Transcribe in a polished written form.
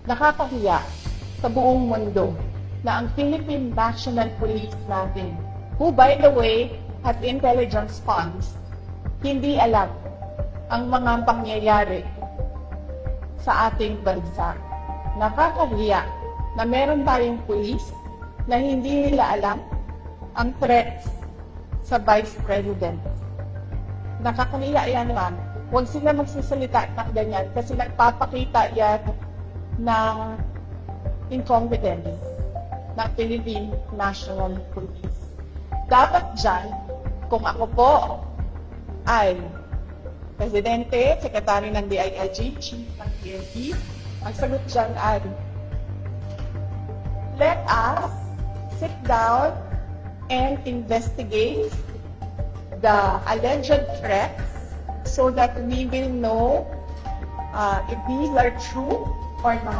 Nakakahiya sa buong mundo na ang Philippine National Police natin, who by the way has intelligence funds, hindi alam ang mga pangyayari sa ating bansa. Nakakahiya na meron tayong police na hindi nila alam ang threats sa Vice President. Nakakahiya yan man. Huwag sila magsasalita ng ganyan kasi nagpapakita yan ng incompetence ng Philippine National Police. Dapat dyan, kung ako po ay Presidente, Sekretary ng DILG, Chief ng PNP, ang sagot dyan ay, let us sit down and investigate the alleged threats so that we will know if these are true or not.